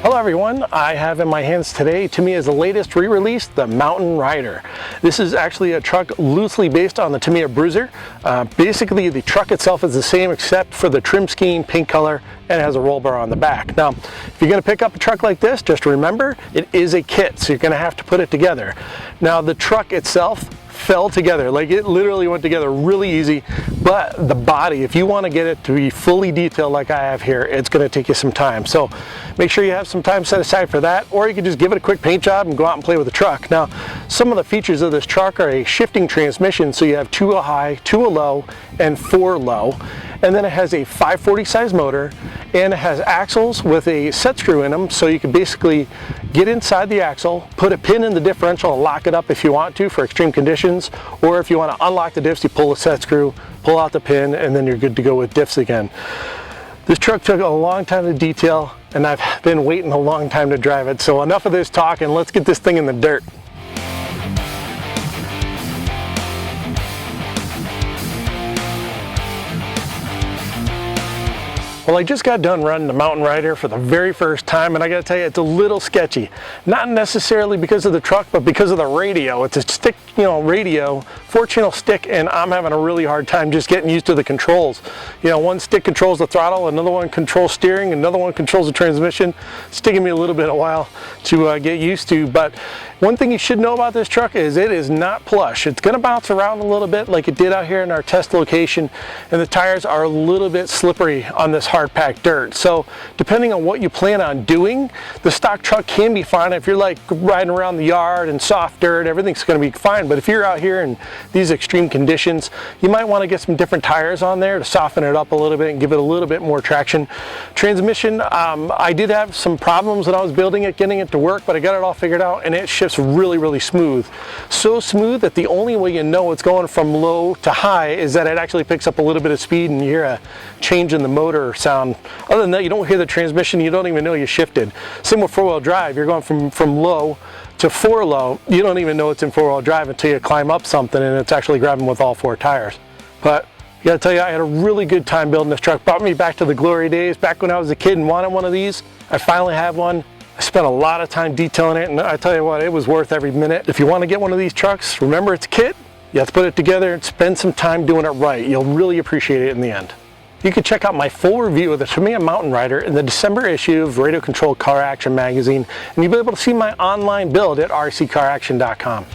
Hello everyone, I have in my hands today Tamiya's latest re-release, the Mountain Rider. This is actually a truck loosely based on the Tamiya Bruiser. Basically the truck itself is the same except for the trim scheme, paint color, and it has a roll bar on the back. Now, if you're going to pick up a truck like this, just remember it is a kit, so you're going to have to put it together. Now the truck itself fell together, like it literally went together really easy, but the body, if you want to get it to be fully detailed like I have here, it's going to take you some time. So make sure you have some time set aside for that, or you can just give it a quick paint job and go out and play with the truck. Now, some of the features of this truck are a shifting transmission, so you have 2 a high, 2 a low, and 4 low. And then it has a 540 size motor, and it has axles with a set screw in them, so you can basically get inside the axle, put a pin in the differential and lock it up if you want to for extreme conditions, or if you want to unlock the diffs, you pull the set screw, pull out the pin, and then you're good to go with diffs again. This truck took a long time to detail, and I've been waiting a long time to drive it, so enough of this talk and let's get this thing in the dirt. Well, I just got done running the Mountain Rider for the very first time, and I gotta tell you, it's a little sketchy. Not necessarily because of the truck, but because of the radio. It's a stick, radio, 4-channel stick, and I'm having a really hard time just getting used to the controls. One stick controls the throttle, another one controls steering, another one controls the transmission. It's taking me a little bit of a while to get used to, but one thing you should know about this truck is it is not plush. It's gonna bounce around a little bit like it did out here in our test location, and the tires are a little bit slippery on this hard packed dirt. So depending on what you plan on doing, the stock truck can be fine. If you're like riding around the yard and soft dirt, everything's going to be fine. But if you're out here in these extreme conditions, you might want to get some different tires on there to soften it up a little bit and give it a little bit more traction. Transmission, I did have some problems when I was building it, getting it to work, but I got it all figured out, and it shifts really smooth. So smooth that the only way you know it's going from low to high is that it actually picks up a little bit of speed and you hear a change in the motor sound. Other than that, you don't hear the transmission, you don't even know you shifted. Same with 4-wheel drive, you're going from low to 4 low, you don't even know it's in 4-wheel drive until you climb up something and it's actually grabbing with all 4 tires. But I gotta tell you, I had a really good time building this truck. Brought me back to the glory days, back when I was a kid and wanted one of these. I finally have one. I spent a lot of time detailing it, and I tell you what, it was worth every minute. If you want to get one of these trucks, remember it's a kit. You have to put it together and spend some time doing it right. You'll really appreciate it in the end. You can check out my full review of the Tamiya Mountain Rider in the December issue of Radio Controlled Car Action magazine, and you'll be able to see my online build at rccaraction.com.